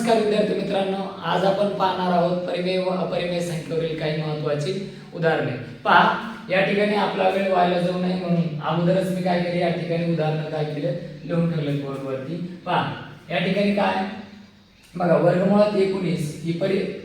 नमस्कार विद्यार्थी मित्रांनो, आज आपण पाहणार आहोत परिमेय व अपरिमेय संख्येवरील काही महत्त्वाची उदाहरणे। पहा, या ठिकाणी आपला वेळ वाया जाऊ नये म्हणून अगोदरच मी काय केले, या ठिकाणी उदाहरण काय केले लिहून ठेवले बोर्डवरती। पहा, या ठिकाणी काय बघा, वर्गमुळात 19 ही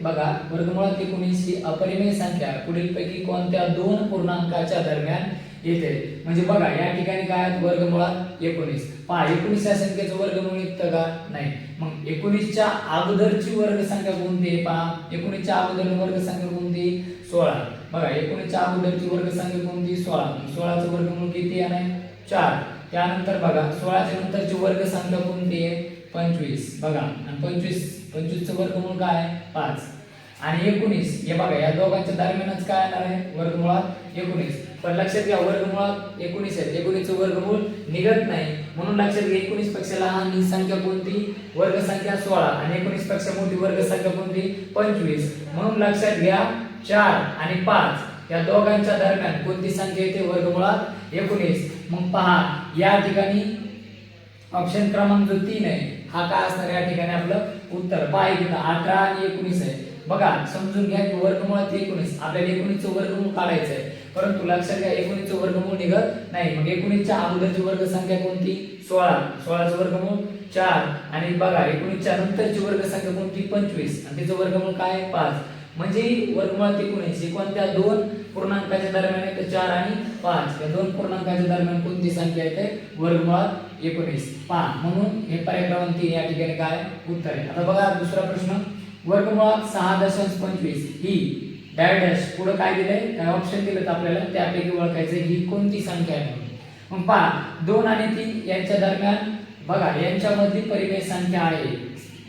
बघा, वर्गमुळात 19 ही अपरिमेय संख्या पुढीलपैकी कोणत्या दोन पूर्णांकाच्या दरम्यान येते। म्हणजे बघा, या ठिकाणी काय वर्गमुळात 19। पहा, 19 या संख्येचं वर्गमूळ निघतं का? नाही। मग 19 च्या अगोदरची वर्ग संख्या कोणती आहे? पहा, 19 च्या अगोदर वर्ग संख्या कोणती? 16। बघा, 19 च्या अगोदरची वर्ग संख्या कोणती? 16। 16 चं वर्गमूळ किती आहे? 4। त्यानंतर बघा, 16 च्या नंतरची वर्ग संख्या कोणती आहे? 25। बघा, आणि 25 चं वर्गमूळ काय आहे? 5। आणि 19 हे बघा, या दोघांच्या दरम्यानच काय येणार आहे? वर्गमुळात 19। पण लक्षात घ्या, वर्गमुळात 19 आहे, 19 चं वर्गमूळ निघत नाही, म्हणून लक्षात घ्या 19 पेक्षा लहान ही संख्या कोणती? वर्ग संख्या 16। आणि 19 पेक्षा मोठी वर्ग संख्या कोणती? 25। म्हणून लक्षात घ्या 4 आणि 5 या दोघांच्या दरम्यान कोणती संख्या येते? वर्गमुळात 19। मग पहा, या ठिकाणी ऑप्शन क्रमांक जो 3 आहे हा काय असणार? या ठिकाणी आपलं उत्तर पहा, इथे 18 आणि 19 आहे। बघा, समजून घ्या की वर्गमुळात 19, आपल्याला 19 चं वर्गमूळ काढायचं आहे, परंतु लक्षात घ्या 19 चं वर्गमूळ निघत नाही। मग 19 च्या अगोदरची वर्ग संख्या कोणती? 16। 16 चं वर्गमूळ 4। आणि बघा, 19 च्या नंतरची वर्ग संख्या कोणती? 25, आणि तिचं वर्गमूळ काय? 5। म्हणजे वर्गमुळात 19 ही कोणत्या दोन पूर्णांकाच्या दरम्यान येते? 4 आणि 5 या दोन पूर्णांकाच्या दरम्यान कोणती संख्या येते? वर्गमुळात 19। पहा, म्हणून हे पर्याय क्रमांक 3 या ठिकाणी काय उत्तर आहे। आता बघा, दुसरा प्रश्न, वर्गमुळात 6.25 ही डॅश डॅश पुढे काय दिलंय, काय ऑप्शन दिलेत आपल्याला, त्यापैकी ओळखायचं ही कोणती संख्या आहे म्हणून। मग पहा, 2 आणि 3 यांच्या दरम्यान बघा यांच्यामधली परिमेय संख्या आहे।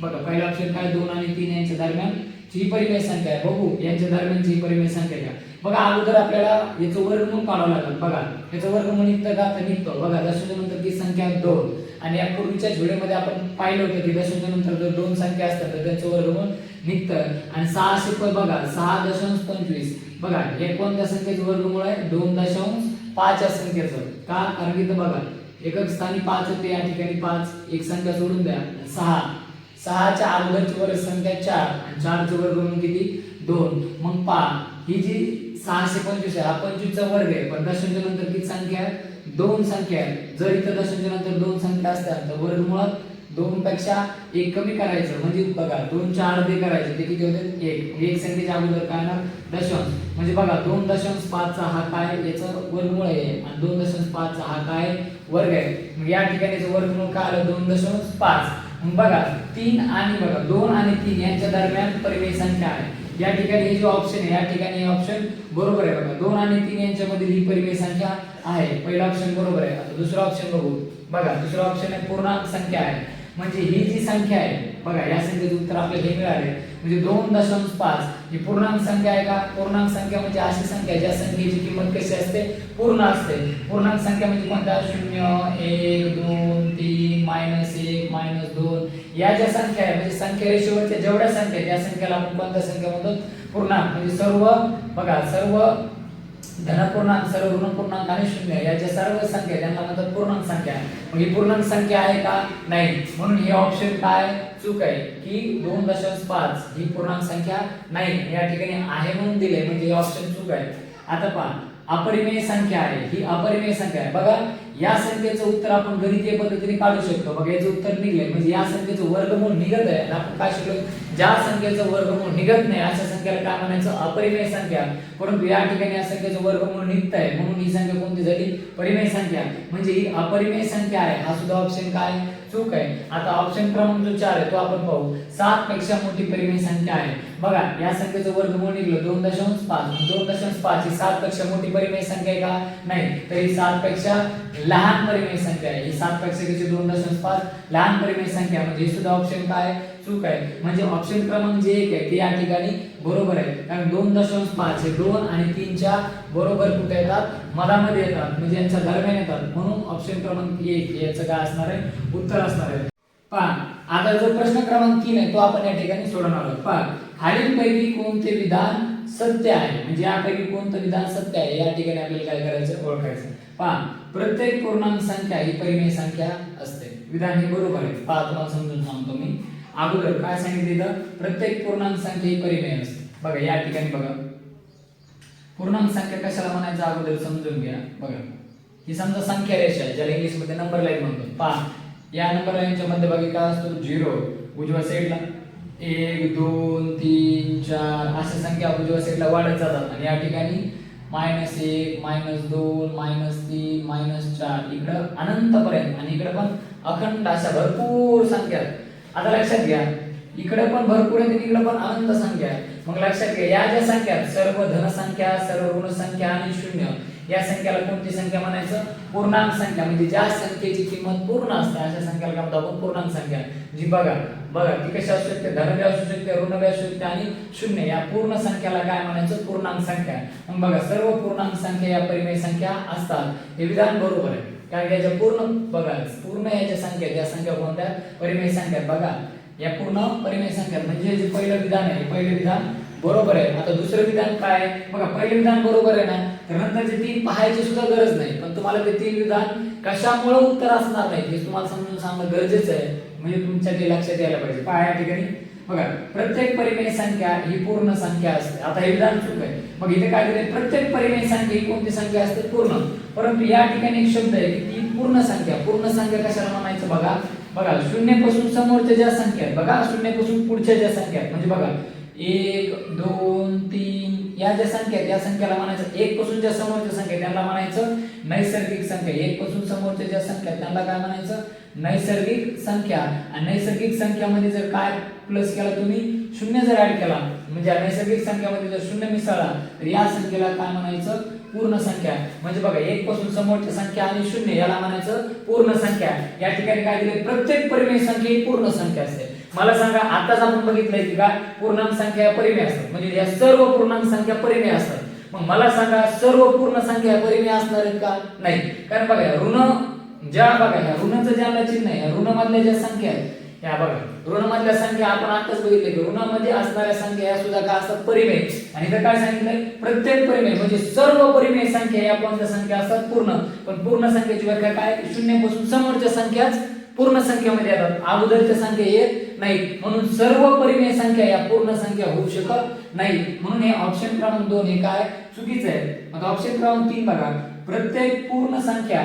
बघा, पहिला ऑप्शन काय? 2 आणि 3 यांच्या दरम्यान ही परिमेय संख्या आहे। बघू, यांच्या दरम्यानची ही परिमेय संख्या आहे का? बघा, अगोदर आपल्याला याचं वर्गमूळ काढावं लागेल। बघा, याचं वर्गमूळ निघतं का? तर निघतो। बघा, दशांश नंतर ती संख्या 2, आणि या पूर्वीच्या व्हिडिओमध्ये आपण पाहिलं होतं की दशांश नंतर जर 2 संख्या असतात तर त्यांचं वर्गमूळ निघतं। आणि 6 बघा, 6.25 बघा, हे कोणत्या संख्येचं वर्गमूळ आहे? 2.5 या संख्येचं। का? कारण की इथं बघा, एकक स्थानी 5 होते, या ठिकाणी 5, एक संख्या सोडून द्या 6। 6 च्या अगोदरची वर्ग संख्या 4, आणि 4 चं वर्गमूळ किती? 2। मग पहा, ही जी 625 आहे हा 25 चा वर्ग आहे, पण दशांश नंतर किती संख्या आहे? 2 संख्या आहे। जर इथं दशांश नंतर 2 संख्या असतात तर वर्गमुळात 2 पेक्षा 1 कमी करायचं, म्हणजे बघा 2 च्या अर्धे करायचे, ते किती होते? 1। एक संख्येच्या अगोदर काय येणार? दशांश। म्हणजे बघा, 2.5 चा हा काय याचं वर्गमूळ आहे, आणि 2.5 चा हा काय वर्ग आहे। मग या ठिकाणीचं वर्गमूळ काय आलं? 2.5। मग बघा, 3 आणि बघा 2 आणि 3 यांच्या दरम्यान परिमेय संख्या आहे। या ठिकाणी हे जो ऑप्शन आहे, या ठिकाणी हे ऑप्शन बरोबर आहे। बघा, 2 आणि 3 यांच्यामध्ये ही परिमेय संख्या आहे, पहिला ऑप्शन बरोबर आहे। आता दुसरा ऑप्शन बघू। बघा, दुसरा ऑप्शन आहे पूर्णांक संख्या आहे, म्हणजे ही जी संख्या आहे बघा, या संख्येचं उत्तर आपल्याला हे मिळाले, म्हणजे 2.5 ही पूर्णांक संख्या आहे का? पूर्णांक संख्या म्हणजे अशी संख्या ज्या संख्येची किंमत कशी असते? पूर्ण असते। पूर्णांक संख्या म्हणजे कोणत्या? 0, 1, 2, 3, -1, -2 या ज्या संख्या आहे, म्हणजे संख्या रेषेवरच्या जेवढ्या संख्या त्या संख्याला आपण कोणत्या संख्या म्हणतो? पूर्णांक। म्हणजे सर्व बघा, सर्व धनपूर्णांक, सर्व ऋणपूर्णांक आणि शून्य या ज्या सर्व संख्या त्यांना म्हणतात पूर्णांक संख्या। मग ही पूर्णांक संख्या आहे का? नाही, म्हणून हे ऑप्शन काय चूक आहे की 2.5 ही पूर्णांक संख्या नाही, या ठिकाणी आहे म्हणून दिले, म्हणजे हे ऑप्शन चूक आहे। आता पहा, अपरिमेय संख्या आहे, ही अपरिमेय संख्या आहे। बघा, या संख्येचं उत्तर आपण गणितीय पद्धतीने काढू शकतो। बघा, याचं उत्तर निघले, म्हणजे या संख्येचं वर्गमूळ निघत आहे, आणि आपण काय शिकलो? ज्या संख्येचं वर्गमूळ निघत नाही अशा संख्येला काय म्हणायचं? अपरिमेय संख्या। परंतु या ठिकाणी या संख्येचं वर्गमूळ निघत आहे, म्हणून ही संख्या कोणती झाली? परिमेय संख्या। म्हणजे ही अपरिमेय संख्या आहे, हा सुद्धा ऑप्शन काय चूक आहे। आता ऑप्शन क्रमांक जो 4 आहे तो आपण पाहू। 7 पेक्षा मोठी परिमेय संख्या आहे। बघा, या संख्येचं वर्गमूळ निघलं 2.5। 2.5 ही 7 पेक्षा मोठी परिमेय संख्या आहे का? नाही, तर ही 7 पेक्षा लहान परिमेय संख्या आहे। ही 7 पेक्षा किती? 2.5 लहान परिमेय संख्या, म्हणजे हे सुद्धा ऑप्शन काय चूक आहे। म्हणजे ऑप्शन क्रमांक जे 1 आहे ते या ठिकाणी बरोबर आहे, कारण 2.5 हे 2 आणि 3 च्या बरोबर कुठे येतात? मधामध्ये येतात, म्हणजे यांच्या दरम्यान येतात, म्हणून ऑप्शन क्रमांक 1 याचं काय असणार आहे? उत्तर असणार आहे। पहा, आता जो प्रश्न क्रमांक 3 आहे तो आपण या ठिकाणी सोडवणार आहोत। पहा, खालीलपैकी कोणते विधान सत्य आहे, म्हणजे यापैकी कोणतं विधान सत्य आहे या ठिकाणी आपल्याला काय करायचं? ओळखायचं। पहा, प्रत्येक पूर्णांक संख्या ही परिमेय संख्या असते, विधान हे बरोबर आहे। पहा, तुम्हाला समजून सांगतो मी। अगोदर काय सांगितलं इथं, प्रत्येक पूर्णांक संख्या ही परिमेय असते. बघा या ठिकाणी बघा पूर्णांक संख्या कशाला म्हणायचं अगोदर समजून घ्या. बघा ही समजा संख्या रेषा आहे ज्याला इंग्लिश मध्ये नंबर लाईन म्हणतो. पहा या नंबर लाईनच्या मध्यभागी काय असतो, 0 उजव्या साईडला 1 2 3 4 अशा संख्या उजव्या साईडला वाढत जातात आणि या ठिकाणी -1 -2 -3 -4 इकडं अनंतपर्यंत आणि इकडे पण अखंड अशा भरपूर संख्या. आता लक्षात घ्या इकडे पण भरपूर आहे आणि इकडे पण अनंत संख्या आहे. मग लक्षात घ्या या ज्या संख्या सर्व धन संख्या, सर्व ऋण संख्या आणि शून्य या संख्याला कोणती संख्या म्हणायचं, पूर्णांक संख्या. म्हणजे ज्या संख्येची किंमत पूर्ण असते अशा संख्याला काय म्हणतो आपण, पूर्णांक संख्या. जी बघा ती कशी असू शकते, धन बी असू शकते, ऋण बी असू शकते आणि शून्य या पूर्ण संख्याला काय म्हणायचं, पूर्णांक संख्या. मग बघा सर्व पूर्णांक संख्या या परिमेय संख्या असतात. हे विधान बरोबर आहे कारण याच्या पूर्ण बघा पूर्ण याच्या संख्या ज्या संख्या कोणत्या परिमेय संख्या. बघा या पूर्ण परिमेय संख्या म्हणजे जे पहिलं विधान आहे पहिलं विधान बरोबर आहे. आता दुसरं विधान काय आहे, बघा पहिलं विधान बरोबर आहे ना, तर नंतरचे 3 पाहायची सुद्धा गरज नाही. पण तुम्हाला ते 3 विधान कशामुळे उत्तर असणार नाही हे तुम्हाला समजून सांगणं गरजेचं आहे. म्हणजे तुमच्या ते लक्षात यायला पाहिजे. पहा या ठिकाणी बघा प्रत्येक परिमेय संख्या ही पूर्ण संख्या असते. आता हे विधान चूक आहे. मग इथे काय दिले, प्रत्येक परिमेय संख्या ही कोणती संख्या असते, पूर्ण. परंतु या ठिकाणी एक शब्द आहे की ती पूर्ण संख्या. पूर्ण संख्या कशाला म्हणायचं, बघा शून्यापासून समोरच्या ज्या संख्या आहेत, बघा शून्यापासून पुढच्या ज्या संख्या आहेत म्हणजे बघा 1 2 3 या ज्या संख्या आहेत या संख्याला म्हणायचं, 1 पासून ज्या समोरच्या संख्या आहेत त्यांना म्हणायचं नैसर्गिक संख्या. 1 पासून समोरच्या ज्या संख्या आहेत त्यांना काय म्हणायचं, नैसर्गिक संख्या. आणि नैसर्गिक संख्यामध्ये जर काय प्लस केला तुम्ही, शून्य जर ऍड केला म्हणजे नैसर्गिक संख्यामध्ये जर शून्य मिसळला तर या संख्येला काय म्हणायचं, पूर्ण संख्या. म्हणजे बघा 1 पासून समोरची संख्या आणि शून्य याला म्हणायचं पूर्ण संख्या. या ठिकाणी काय दिले, प्रत्येक परिमेय संख्या ही पूर्ण संख्या असते. मला सांगा आताच आपण बघितलंय की काय पूर्णांक संख्या परिमेय असतात म्हणजे या सर्व पूर्णांक संख्या परिमेय असतात. मग मला सांगा सर्व पूर्ण संख्या परिमेय असणार आहेत का, नाही. कारण बघा ऋण ज्या बघा ह्या ऋणाचं ज्याला चिन्ह आहे ऋण मधल्या ज्या संख्या आहेत या बघा ऋण मधल्या संख्या आपण आताच बघितले की ऋणामध्ये असणाऱ्या संख्या या सुद्धा काय असतात, परिमेय. आणि इथे काय सांगितलंय, प्रत्येक परिमेय म्हणजे सर्व परिमेय संख्या या कोणत्या संख्या असतात, पूर्ण. पण पूर्ण संख्येची व्याख्या काय, शून्यापासून समोरच्या संख्याच पूर्ण संख्येमध्ये येतात, अगोदरच्या संख्या येत नाहीत. म्हणून सर्व परिमेय संख्या या पूर्ण संख्या होऊ शकत नाही. म्हणून हे ऑप्शन क्रमांक 2 हे काय चुकीचं आहे. मग ऑप्शन क्रमांक 3 बघा प्रत्येक पूर्ण संख्या.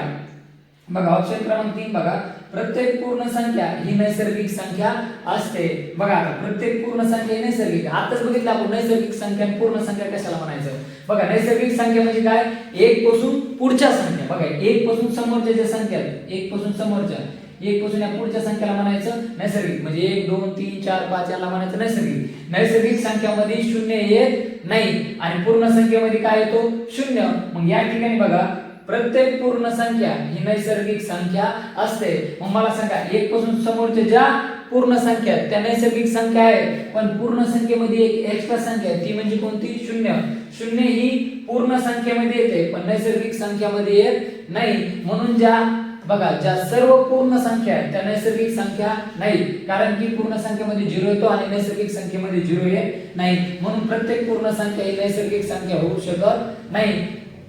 बघा ऑप्शन क्रमांक 3 बघा प्रत्येक पूर्ण संख्या ही नैसर्गिक संख्या असते. बघा प्रत्येक पूर्ण संख्या ही नैसर्गिक. आताच बघितलं आपण नैसर्गिक संख्या आणि पूर्ण संख्या कशाला म्हणायचं. बघा नैसर्गिक संख्या म्हणजे काय, 1 पासून पुढच्या संख्या. बघा 1 पासून समोरच्या ज्या संख्या आहेत 1 पासून समोरच्या 1 पासून या पुढच्या संख्याला म्हणायचं नैसर्गिक. म्हणजे 1 2 3 4 5 याला म्हणायचं नैसर्गिक. नैसर्गिक संख्यामध्ये शून्य येत नाही आणि पूर्ण संख्येमध्ये काय येतो, शून्य. मग या ठिकाणी बघा प्रत्येक पूर्ण संख्या ही नैसर्गिक संख्या असते. मग मला सांगा 1 पासून समोरच्या ज्या पूर्ण संख्या त्या नैसर्गिक संख्या आहे. पण पूर्ण संख्येमध्ये एक एक्स्ट्रा संख्या आहे ती म्हणजे कोणती, शून्य. शून्य ही पूर्ण संख्येमध्ये येते पण नैसर्गिक संख्यामध्ये येत नाही. म्हणून बघा ज्या सर्व पूर्ण संख्या आहेत त्या नैसर्गिक संख्या नाही. कारण की पूर्ण संख्येमध्ये 0 येतो आणि नैसर्गिक संख्येमध्ये 0 येत नाही. म्हणून प्रत्येक पूर्ण संख्या ही नैसर्गिक संख्या होऊ शकत नाही.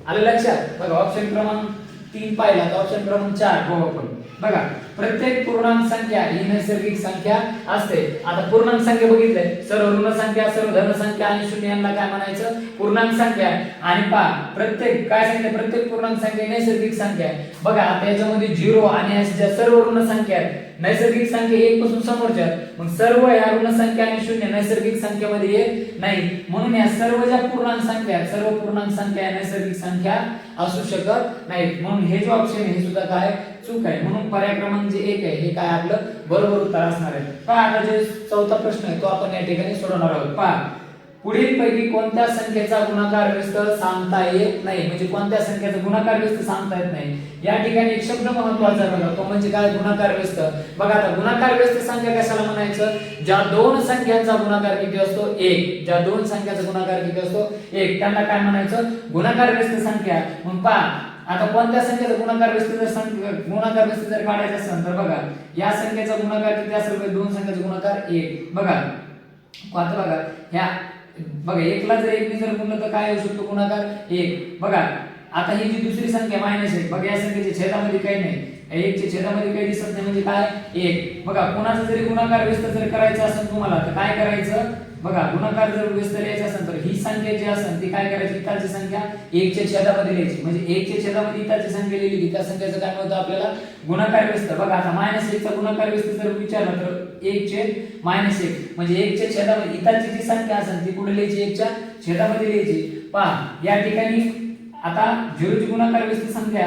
आलं लक्षात. बघा ऑप्शन क्रमांक 3 पाहिला तर ऑप्शन क्रमांक 4 बघू आपण. बघा प्रत्येक पूर्णांक संख्या ही नैसर्गिक संख्या असते. आता पूर्णांक संख्या बघितले, सर्व ऋण संख्या, सर्व धन संख्या आणि शून्य यांना काय म्हणायचं, पूर्णांक संख्या. आणि पहा प्रत्येक काय सांगितलं, प्रत्येक पूर्णांक संख्या नैसर्गिक संख्या आहे. बघा आता याच्यामध्ये 0 आणि ज्या सर्व ऋण संख्या आहेत नैसर्गिक संख्या 1 पासून समोरच्या, मग सर्व या ऋण संख्या आणि शून्य नैसर्गिक संख्येमध्ये येत नाही. म्हणून या सर्व ज्या पूर्णांक संख्या आहेत सर्व पूर्णांक संख्या नैसर्गिक संख्या असू शकत नाहीत. म्हणून हे जो ऑप्शन हे सुद्धा काय चूक आहे. म्हणून पर्याय क्रमांक जे 1 आहे हे काय आपलं बरोबर उत्तर असणार आहे. पहा आता जे चौथा प्रश्न आहे तो आपण या ठिकाणी सोडवणार आहोत. पहा पुढील पैकी कोणत्या संख्येचा गुणाकार व्यस्त सांगता येत नाही. म्हणजे कोणत्या संख्येचा गुणाकार व्यस्त सांगता येत नाही. या ठिकाणी एक शब्द महत्त्वाचा आहे बघा, तो म्हणजे काय, गुणाकार व्यस्त. बघा आता गुणाकार व्यस्त संख्या कशाला म्हणायचं, ज्या दोन संख्यांचा गुणाकार किती असतो 1. ज्या दोन संख्याचा गुणाकार किती असतो 1 त्यांना काय म्हणायचं, गुणाकार व्यस्त संख्या. मग पहा आता कोणत्या संख्येचा गुणाकार व्यस्त जर काढायचा असेल तर बघा या संख्येचा गुणाकार किती असेल, दोन संख्येचा गुणाकार 1. बघा कोणता, बघा ह्या बघा 1 ला जर 1 ने जर गुणलं तर काय होऊ शकतो, गुणाकार 1. बघा आता ही जी दुसरी संख्या -1 बघा या संख्येच्या छेदामध्ये काही नाही, 1 च्या छेदामध्ये काही दिसत नाही म्हणजे काय 1. बघा कोणाचा जरी गुणाकार व्यस्त जर करायचा असेल तुम्हाला तर काय करायचं, बघा गुणाकार जर व्यस्त लिहायचा असेल तर ही संख्या जी असेल ती काय करायची, इथालची संख्या 1 च्या छेदामध्ये लिहायची, म्हणजे 1 च्या छेदामध्ये इथालची संख्या लिहिली की त्या संख्येचं काय होतं आपल्याला गुणाकार व्यस्त. बघा आता -1 चा गुणाकार व्यस्त जर विचारला तर 1 छेद -1 म्हणजे 1 च्या छेदामध्ये इथालची जी संख्या असेल ती कुठे लिहायची, 1 च्या छेदामध्ये लिहायची. पहा या ठिकाणी आता 0 ची गुणाकार व्यस्त संख्या,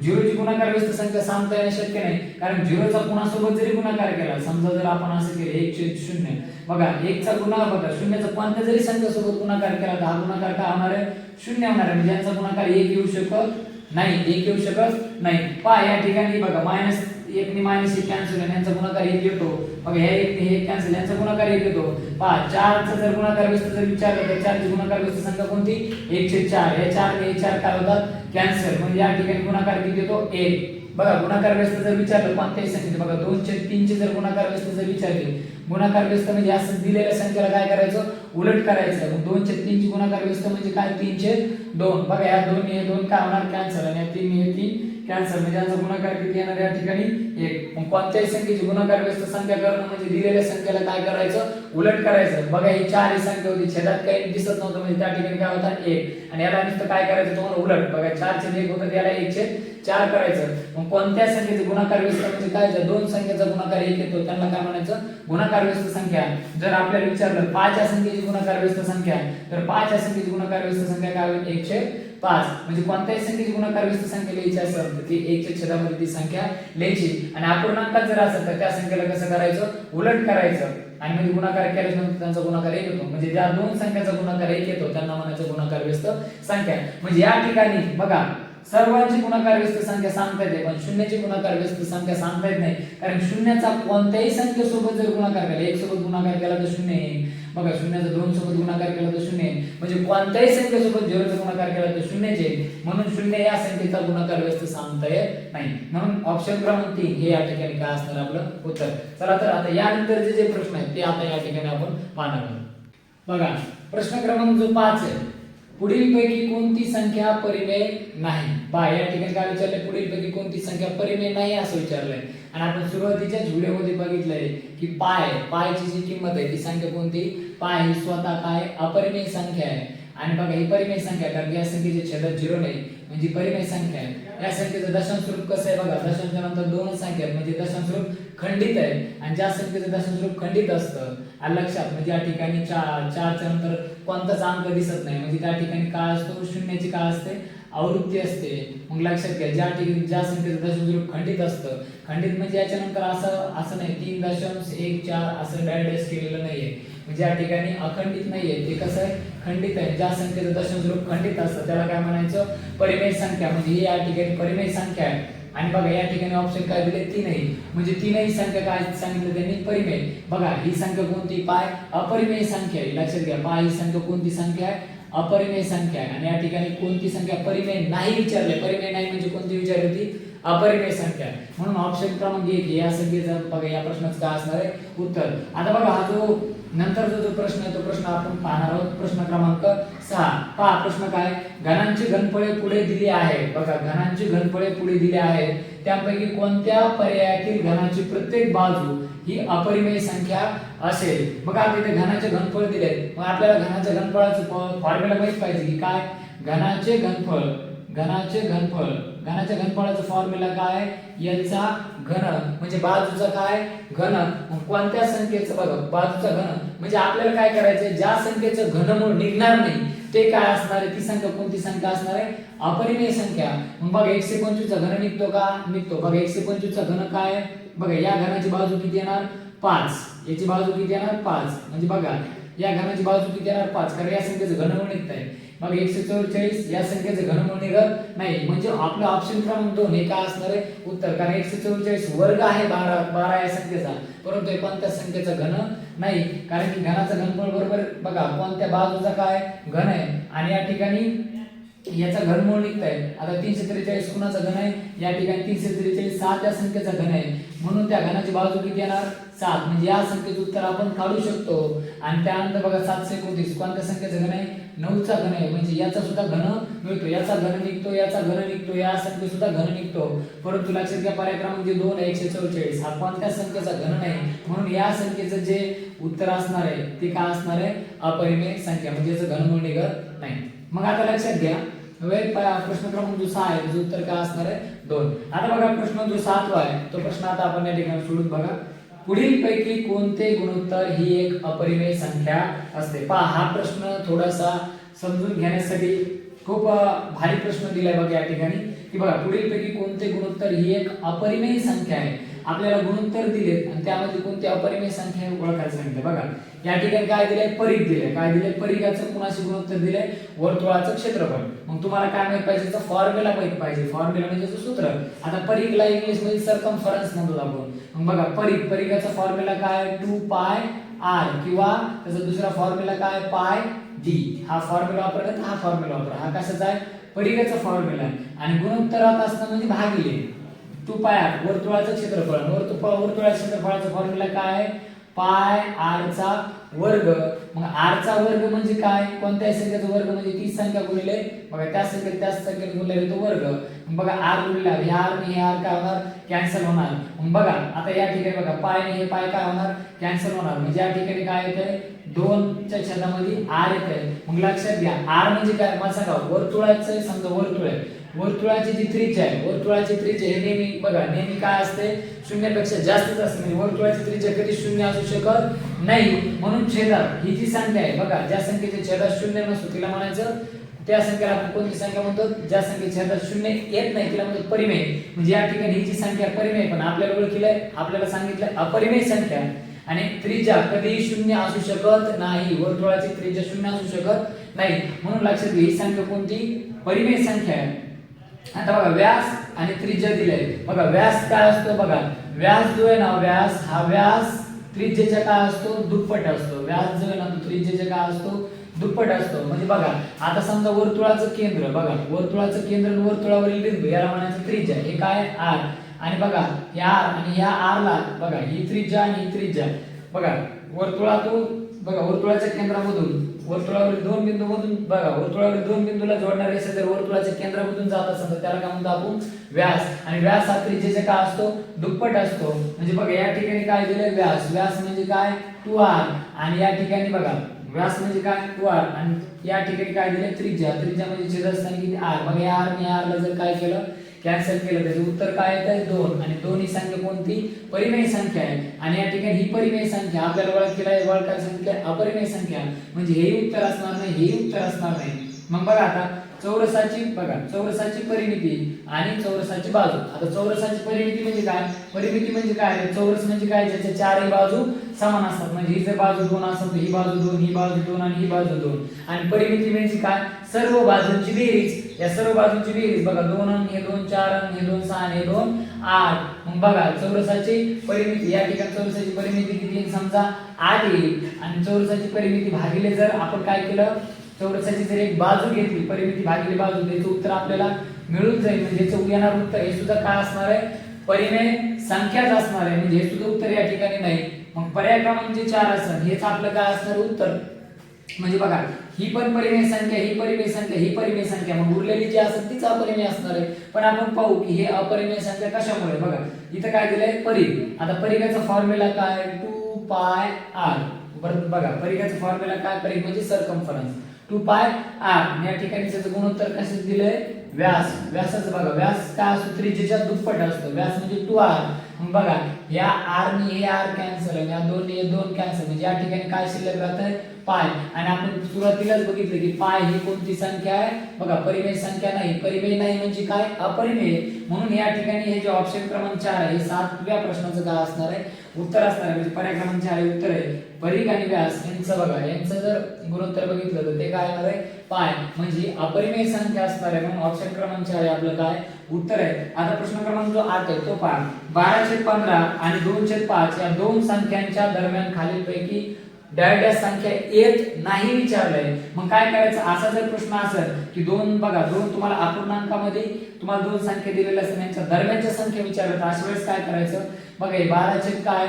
0 ची गुणाकार व्यस्त संख्या सांगता येणे शक्य नाही, कारण 0 चा कोणासोबत जरी गुणाकार केला, समजा जर आपण असं केलं 1 छेद 0, बघा 1 चा गुणाकार बघा 0 चा कोणत्या जरी संख्येसोबत गुणाकार केला तर हा गुणाकार काय होणार आहे, 0 होणार आहे, म्हणजे याचा गुणाकार 1 येऊ शकत नाही, 1 येऊ शकत नाही. पहा या ठिकाणी बघा -1 ने -1 कॅन्सल आणि यांचा गुणाकार 1 येतो. बघा हे 1 ने हे कॅन्सल, यांचा गुणाकार 1 येतो. पहा 4 चा जर गुणाकार व्यस्त जर विचारला तर 4 ची गुणाकार व्यस्त संख्या कोणती, 1/4. हे 4 ने 4 काय होतात कॅन्सल, म्हणजे या ठिकाणी गुणाकार किती येतो 1. बघा गुणाकार व्यस्त जर विचारलं कोणत्याही संख्येचे, बघा 2/3 चे जर गुणाकार व्यस्त जर विचारले, गुणाकार व्यस्त म्हणजे असं दिलेल्या संख्येला काय करायचं, उलट करायचं. मग 2/3 ची गुणाकार व्यस्त म्हणजे काय 3/2. बघा या 2 ने 2 काय होणार कॅन्सल आणि या 3 ने 3 कॅन्सल, म्हणजे याचा गुणाकार किती येणार या ठिकाणी 1. मग कोणत्याही संख्येची गुणाकार व्यस्त संख्या करणं म्हणजे दिलेल्या संख्येला काय करायचं, उलट करायचं. बघा ही 4 ही संख्या होती, छेदात काही दिसत नव्हतं म्हणजे त्या ठिकाणी काय होता 1 आणि याला नुसतं काय करायचं तुम्हाला उलट. बघा 4/1 होतं याला 1/4 करायचं. मग कोणत्या संख्येचे गुणाकार व्यस्त म्हणजे काय, ज्या दोन संख्येचा गुणाकार 1 येतो त्यांना काय म्हणायचं, गुणाकार व्यस्त संख्या. जर आपल्याला विचारलं 5 या संख्येची गुणाकार व्यस्त संख्या तर 5 या संख्येची गुणाकार व्यस्त संख्या काय होईल 1/5. म्हणजे कोणत्याही संख्येची गुणाकार व्यस्त संख्या लिहायची असेल तर ती 1 च्या छेदामध्ये ती संख्या लिहायची आणि अपूर्णांकात जर असेल तर त्या संख्येला कसं करायचं, उलट करायचं आणि म्हणजे गुणाकार केल्यानंतर त्यांचा गुणाकार 1 येतो. म्हणजे ज्या दोन संख्याचा गुणाकार 1 येतो त्यांना म्हणायचं गुणाकार व्यस्त संख्या. म्हणजे या ठिकाणी बघा सर्वांची गुणाकार व्यस्त संख्या सांगता येते पण शून्याची गुणाकार व्यस्त संख्या सांगता येत नाही, कारण शून्याचा कोणत्याही संख्येसोबत जर गुणाकार केला, 1 सोबत गुणाकार केला तर 0 येईल. बघा शून्याचा 2 सोबत गुणाकार केला तर 0 येईल, म्हणजे कोणत्याही संख्येसोबत 0 चा गुणाकार केला तर 0 येईल. म्हणून 0 या संख्येचा गुणाकार व्यस्त सांगता येत नाही. म्हणून ऑप्शन क्रमांक 3 हे या ठिकाणी काय असणार आपलं उत्तर. चला तर आता यानंतरचे जे प्रश्न आहेत ते आता या ठिकाणी आपण पाहणार आहोत. बघा प्रश्न क्रमांक जो 5 आहे, पुढीलपैकी कोणती संख्या परिमेय नाही. पहा या ठिकाणी काय विचारलंय, पुढीलपैकी कोणती संख्या परिमेय नाही असं विचारलंय आणि आपण सुरुवातीच्याच व्हिडिओमध्ये बघितलंय की पायची जी किंमत आहे ती संख्या कोणती, पाय ही स्वतः काय अपरिमेय संख्या आहे. आणि बघा ही परिमेय संख्या कारण या संख्येचे छेदात 0 नाही म्हणजे परिमेय संख्या आहे. या संख्येचं दशांश रूप कसं आहे, बघा दशांशा नंतर 2 संख्या आहेत म्हणजे दशांश रूप खंडित आहे आणि ज्या संख्येचं दशांश रूप खंडित असतं आणि लक्षात म्हणजे या ठिकाणी 4 च्या नंतर कोणताच अंक दिसत नाही म्हणजे त्या ठिकाणी काय असतो, शून्याची काय असते आवृत्ती असते. मग लक्षात घ्या ज्या ठिकाणी ज्या संख्येचं दशांश रूप खंडित असतं, खंडित म्हणजे याच्या नंतर असं नाही 3.14 असं डायरेक्ट केलेलं नाहीये, म्हणजे या ठिकाणी अखंडित नाहीये, ते कसं आहे खंडित आहे. ज्या संख्येचं दशांश रूप खंडित असतं त्याला काय म्हणायचं, परिमेय संख्या. म्हणजे ही या ठिकाणी परिमेय संख्या आहे. आणि बघा या ठिकाणी ऑप्शन काय दिले, 3ही, म्हणजे 3ही संख्या काय सांगितलं त्यांनी परिमेय. बघा ही संख्या कोणती, पाय अपरिमेय संख्या आहे. लक्षात घ्या पाय ही संख्या कोणती संख्या आहे, अपरिमेय संख्या आहे. आणि या ठिकाणी कोणती संख्या परिमेय नाही विचारले, परिमेय नाही म्हणजे कोणती विचारली होती, अपरिमेय संख्या. म्हणून ऑप्शन क्रमांक 1 या संख्येचा बघा या प्रश्नाचं काय असणार आहे उत्तर. आता बघा हा जो नंतरचा जो प्रश्न आहे तो प्रश्न आपण पाहणार आहोत. प्रश्न क्रमांक 6. पहा प्रश्न काय, घनांची घनफळे पुढे दिली आहे. बघा घनांची घनफळे पुढे दिली आहेत, त्यापैकी कोणत्या पर्यायातील घनाची प्रत्येक बाजू ही अपरिमेय संख्या असेल. बघा आता इथे घनाचे घनफळ दिलेत, मग आपल्याला घनाच्या घनफळाचं फॉर्म्युला माहित पाहिजे की काय, घनाचे घनाच्या घनफळाचा फॉर्म्युला काय, याचा घन म्हणजे बाजूचा काय घन. मग कोणत्या संख्येचं बघा बाजूचा घन म्हणजे आपल्याला काय करायचंय, ज्या संख्येचं घनमूळ निघणार नाही ते काय असणार आहे, ती संख्या कोणती संख्या असणार आहे, अपरिमेय संख्या. मग बघा 125 चा घन निघतो का, निघतो. बघा 125 चा घन काय, बघा या घनाची बाजू किती येणार 5, याची बाजू किती येणार 5, म्हणजे बघा या घनाची बाजू किती येणार 5, कारण या संख्येचं घनमूळ निघत आहे. मग 144 या संख्येचं घनमूळ निघत नाही, म्हणजे आपलं ऑप्शन क्रमांक 2 हे काय असणार आहे उत्तर. कारण 144 वर्ग आहे 12 या संख्येचा, परंतु हे कोणत्या संख्येचं घन नाही, कारण की घनाचं घनफळ बरोबर बघा कोणत्या बाजूचा काय घन आहे. आणि या ठिकाणी याचा घनमूळ निघताय. आता 343 कुणाचा घन आहे, या ठिकाणी 343 7 या संख्येचा घन आहे, म्हणून त्या घनाची बाजू किती येणार 7. म्हणजे या संख्येचं उत्तर आपण काढू शकतो. आणि त्यानंतर बघा 729 कोणत्या संख्येचं घन आहे, 9चा घन आहे. म्हणजे याचा सुद्धा घन मिळतो, याचा घन निघतो, याचा घन निघतो, या संख्येत सुद्धा घन निघतो. परंतु लक्षात घ्या पर्याय क्रमांक 2 आहे 144 हा कोणत्या संख्येचा घन नाही, म्हणून या संख्येचं जे उत्तर असणार आहे ते काय असणार आहे, अपरिमेय संख्या, म्हणजे याचं घनमूळ निघत नाही. मग आता लक्षात घ्या प्रश्न क्रमांक जो 6 आहे त्याचं उत्तर काय असणार आहे 2. आता बघा प्रश्न जो 7वा आहे तो प्रश्न आता आपण या ठिकाणी सोडून बघा. पुढील पैकी कोणते गुणोत्तर ही एक अपरिमेय संख्या असते. पहा हा प्रश्न थोडासा समजून घेण्यासाठी खूप भारी प्रश्न दिलाय बघा या ठिकाणी की बघा पुढील पैकी कोणते गुणोत्तर ही एक अपरिमेय संख्या आहे. आपल्याला गुणोत्तर दिलेत आणि त्यामध्ये कोणती अपरिमेय संख्या ओळखायचं सांगितलं. बघा या ठिकाणी काय दिलंय, परीघ दिलंय. काय दिलंय, परिघाचं कुणाशी गुणोत्तर दिलंय, वर्तुळाचं क्षेत्रफळ. मग तुम्हाला काय माहित पाहिजे, त्याचा फॉर्म्युला माहित पाहिजे. फॉर्म्युला म्हणजे सूत्र. आता परिघला इंग्लिश मध्ये सर्कमफरन्स म्हणतो आपण. मग बघा परिघाचा फॉर्म्युला काय, 2 पाय r किंवा त्याचा दुसरा फॉर्म्युला काय पाय d. हा फॉर्म्युला वापरला तर हा फॉर्म्युला वापरा. हा कशाचा आहे, परिघाचा फॉर्म्युला आहे. आणि गुणोत्तरात असणं म्हणजे भागिले 2 पाय r वर्तुळाचं क्षेत्रफळ. वर्तुळाच्या क्षेत्रफळाचा फॉर्म्युला काय आहे, पाय r चा वर्ग. मग r चा वर्ग म्हणजे काय, कोणत्याही संख्येचा वर्ग म्हणजे ती संख्या गुणिले बघा त्या संख्येत गुणिले तो वर्ग. मग बघा r गुणिले हे r आणि हे r काय होणार, कॅन्सल होणार. मग बघा आता या ठिकाणी बघा पाय आणि हे पाय काय होणार, कॅन्सल होणार. म्हणजे या ठिकाणी काय येतंय, 2 च्या छेदामध्ये r येतंय. मग लक्षात घ्या r म्हणजे काय, मला सांगा वर्तुळाचं समजा वर्तुळ आहे, वर्तुळाची जी त्रिज्या आहे, वर्तुळाची त्रिज्या हे नेहमी बघा नेहमी काय असते, शून्यापेक्षा जास्तच असते. म्हणजे वर्तुळाची त्रिज्या कधी शून्य असू शकत नाही. म्हणून छेदात ही जी संख्या आहे बघा, ज्या संख्येच्या छेदात शून्य नसतो तिला म्हणायचं, त्या संख्येला आपण कोणती संख्या म्हणतो, ज्या संख्येच्या छेदात शून्य येत नाही तिला म्हणतो परिमेय. म्हणजे या ठिकाणी ही जी संख्या परिमेय, पण आपल्याला ओळखीलंय, आपल्याला सांगितलं अपरिमेय संख्या. आणि त्रिज्या कधी शून्य असू शकत नाही, वर्तुळाची त्रिज्या शून्य असू शकत नाही. म्हणून लक्षात घ्या ही संख्या कोणती, परिमेय संख्या आहे. आता बघा व्यास आणि त्रिज्या दिले. बघा व्यास काय असतो, बघा व्यास जो आहे ना, व्यास हा व्यास त्रिज्येच्या काय असतो, दुप्पट असतो. व्यास जो आहे ना तो त्रिज्येच्या काय असतो, दुप्पट असतो. म्हणजे बघा आता समजा वर्तुळाचं केंद्र, बघा वर्तुळाचं केंद्र आणि वर्तुळावरील बिंदू याला म्हणायचं त्रिज्या. हे काय r. आणि बघा या r आणि या r ला बघा ही त्रिज्या आणि ही त्रिज्या. बघा वर्तुळातून बघा वर्तुळाच्या केंद्रामधून वर्तुळावरील 2 बिंदू मधून बघा वर्तुळावरील 2 बिंदूला जोडणारे रेषा जर वर्तुळाच्या केंद्रामधून जात असेल तर त्याला काय म्हणतो आपण, व्यास. आणि व्यास हा त्रिज्येचा काय असतो, दुप्पट असतो. म्हणजे बघा या ठिकाणी काय दिले, व्यास. व्यास म्हणजे काय 2r. आणि या ठिकाणी बघा व्यास म्हणजे काय 2r. आणि या ठिकाणी काय दिले, त्रिज्या. त्रिज्या म्हणजे छेदस्थान किती r. मग या r आणि r ला जर काय केलं, कॅन्सल केलं, त्याचे उत्तर काय येतं 2. आणि 2 ही संख्या कोणती, परिमेय संख्या आहे. आणि या ठिकाणी ही परिमेय संख्या आपल्याला ओळखायला सांगितलं अपरिमेय संख्या. म्हणजे हेही उत्तर असणार नाही, हेही उत्तर असणार नाही. मग बघा आता चौरसाची बघा चौरसाची परिमिती आणि चौरसाची बाजू. आता चौरसाची परिमिती म्हणजे काय, परिमिती म्हणजे काय, चौरस म्हणजे काय, ज्याच्या चारही बाजू समान असतात. म्हणजे ही जर बाजू 2 असेल तर ही बाजू 2, ही बाजू 2 आणि ही बाजू 2. आणि परिमिती म्हणजे काय, सर्व बाजूंची बेरीज. या सर्व बाजूंची बेरीज बघा 2 आणि हे 2 4 आणि हे 2 6 आणि हे 2 8. मग बघा चौरसाची परिमिती, या ठिकाणी चौरसाची परिमिती किती समजा 8 येईल. आणि चौरसाची परिमिती भागिले जर आपण काय केलं, चौरसाची जर एक बाजू घेतली, परिमिती भागिले बाजू, त्याचं उत्तर आपल्याला मिळून जाईल. म्हणजे याचं येणार उत्तर हे सुद्धा काय असणार आहे, परिमेय संख्याच असणार आहे. म्हणजे हे सुद्धा उत्तर या ठिकाणी नाही. मग पर्याय क्रमांक जे 4 असेल हेच आपलं काय असणार उत्तर. म्हणजे बघा ही पण परिमेय संख्या, ही परिमेय संख्या, ही परिमेय संख्या, मग उरलेली जी असेल तीच अपरिमेय असणार आहे. पण आपण पाहू की हे अपरिमेय संख्या कशामुळे. बघा इथं काय दिलंय, परिघ. आता परिघाचा फॉर्म्युला काय 2 पाय r. बरं बघा परिघाचा फॉर्म्युला काय, परिघ म्हणजे सर्कमफरन्स 2 पाय r. या ठिकाणी त्याचं गुणोत्तर कशाचं दिलंय, व्यास. व्यासाचं बघा व्यास काय असतो, त्रिज्येच्या दुप्पट असतो. व्यास म्हणजे 2r. मग बघा या r ने हे r कॅन्सल आणि या 2 ने हे 2 कॅन्सल. म्हणजे या ठिकाणी काय शिल्लक राहतंय, पाय. आणि आपण सुरुवातीलाच बघितलं की पाय ही कोणती संख्या आहे, बघा परिमेय संख्या नाही. परिमेय नाही म्हणजे काय, अपरिमेय. म्हणून या ठिकाणी हे जे ऑप्शन क्रमांक 4 आहे हे 7व्या प्रश्नाचं काय असणार आहे, उत्तर असणार आहे. म्हणजे पर्याय क्रमांक 4 हे उत्तर आहे. परिघ आणि व्यास यांचं बघा यांचं जर गुणोत्तर बघितलं तर ते काय येणार आहे, पाय. म्हणजे अपरिमेय संख्या असणार आहे. म्हणून ऑप्शन क्रमांक 4 हे आपलं काय उत्तर आहे. आता प्रश्न क्रमांक जो 8 आहे तो पहा, 12/15 आणि 2/5 या दोन संख्यांच्या दरम्यान खालीलपैकी डॅश डॅश संख्या येत नाही विचारलंय, मग काय करायचं? असा जर प्रश्न असेल की दोन बघा दोन तुम्हाला अपूर्णांकामध्ये तुम्हाला दोन संख्या दिलेल्या असतात त्यांच्या दरम्यानच्या संख्या विचारतात, अशा वेळेस काय करायचं? बघा हे 12 काय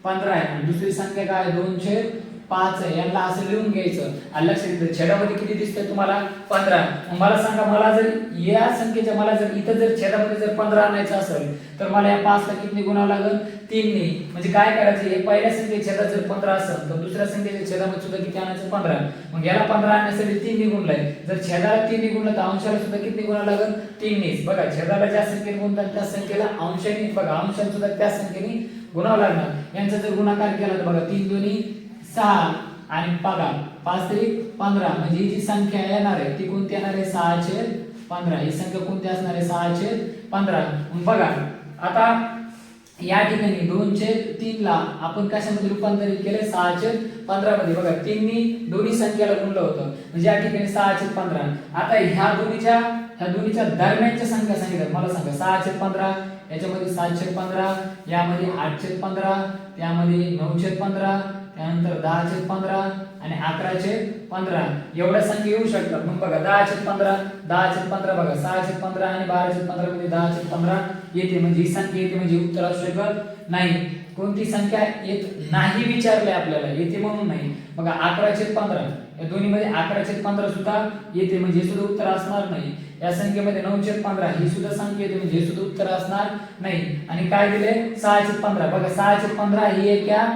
15 आहे आणि दुसरी संख्या काय 2/5 आहे, यांना असं लिहून घ्यायचं आणि लक्षात घ्यायचं छेदामध्ये किती दिसतंय तुम्हाला 15. मला सांगा, मला जर या संख्येच्या मला जर इथं जर छेदामध्ये जर 15 आणायचं असेल तर मला या 5 ला किती गुणावं लागेल? 3 ने. म्हणजे काय करायचं? हे पहिल्या संख्येच्या छेदात जर 15 असेल तर दुसऱ्या संख्येच्या छेदामध्ये सुद्धा किती आणायचं? 15. मग याला 15 आणण्यासाठी 3 ने गुणलंय, जर छेदाला 3 ने गुणलं तर अंशाला सुद्धा किती गुणावं लागेल? 3 ने. बघा छेदाला ज्या संख्येने गुणतात त्या संख्येला अंशाने बघा अंशाने सुद्धा त्या संख्येने गुणावं लागणार. यांचा जर गुणाकार केला तर बघा 3 दुनी 6 आणि बघा 5 3 15, म्हणजे ही जी संख्या येणार आहे ती कोणती येणार आहे? 6/15. ही संख्या कोणती असणार आहे? 6/15. मग बघा आता या ठिकाणी 2/3 ला आपण कशामध्ये रूपांतरित केले? 6/15 मध्ये. बघा 3 नी दोन्ही संख्याला गुणलं होतं, म्हणजे या ठिकाणी 6/15. आता ह्या दोन्हीच्या दरम्यानच्या संख्या सांगितल्या. मला सांगा 6/15, याच्यामध्ये 7/15, यामध्ये 8/15, त्यामध्ये 9/15, त्यानंतर 10/15 आणि 11/15 एवढ्या संख्या येऊ शकतात. मग बघा 10/15 बघा 6/15 आणि 12/15 मध्ये 10/15 येते, म्हणजे ही संख्या येते, म्हणजे उत्तर असू शकत नाही. कोणती संख्या येत नाही विचारले आपल्याला, येते म्हणून नाही. बघा 11/15 या दोन्ही मध्ये 11/15 सुद्धा येते, म्हणजे हे सुद्धा उत्तर असणार नाही. या संख्येमध्ये 9/15 ही सुद्धा संख्या येते, म्हणजे हे सुद्धा उत्तर असणार नाही. आणि काय दिले? 6/15. बघा 6/15 ही एका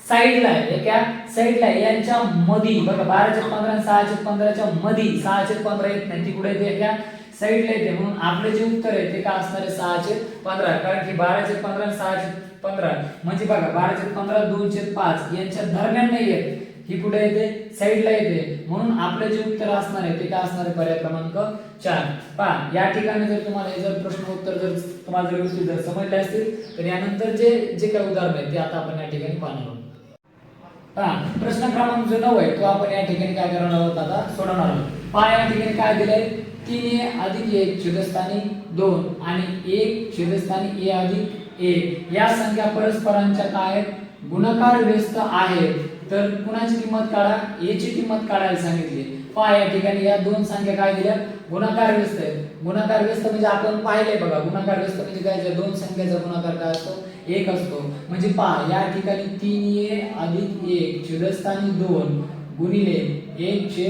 साइडला आहे, एका साइडला आहे, यांच्या मध्ये बघा 12/15 आणि 6/15 च्या मध्ये 6/15 येत नाही, ती कुठे येते? एका साइडला येते, म्हणून आपले जे उत्तर आहे ते काय असणार आहे? 6/15. कारण की 12/15 आणि 6/15 म्हणजे बघा 12/15 2/5 यांच्या दरम्यान नाही येत, ही कुठे येते? साइडला येते, म्हणून आपले जे उत्तर असणार आहे ते काय असणार आहे? पर्याय क्रमांक 4. पहा या ठिकाणी जर तुम्हाला हे जर प्रश्न उत्तर जर तुम्हाला जर गोष्टी जर समजल्या असतील तर यानंतर जे काही उदाहरण आहे ते आता आपण या ठिकाणी पाहणार आहोत. प्रश्न क्रमांक जो 9 आहे तो आपण या ठिकाणी काय करणार आहोत? आता सोडवणार आहोत. पहा या ठिकाणी काय दिलंय? 3a अधिक 1 छेदस्थानी 2 आणि 1 छेदस्थानी a अधिक 1 या संख्या परस्परांच्या काय गुणाकार व्यस्त आहेत, तर कुणाची किंमत काढा? a ची किंमत काढायला सांगितली. पहा या ठिकाणी या दोन संख्या काय दिल्या? गुणाकार व्यस्त आहेत. गुणाकार व्यस्त म्हणजे आपण पाहिले बघा, गुणाकार व्यस्त म्हणजे काय? ज्या दोन संख्येचा गुणाकार काय असतो? 1 असतो. म्हणजे पहा या ठिकाणी 3a अधिक 1 छेदस्थानी 2 गुणिले 1/a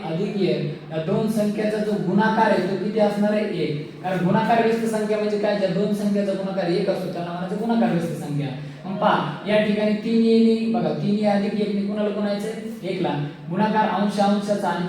अधिक 1 या दोन संख्येचा जो गुणाकार आहे तो किती असणार आहे? 1. कारण गुणाकार व्यस्त संख्या म्हणजे काय? ज्या दोन संख्येचा गुणाकार 1 असतो त्याला म्हणायचं गुणाकार व्यस्त संख्या. मग पहा या ठिकाणी 3a ने बघा 3a अधिक 1 ने कुणाला गुणायचं? 1 ला. गुणाकार अंश अंशाचा आणि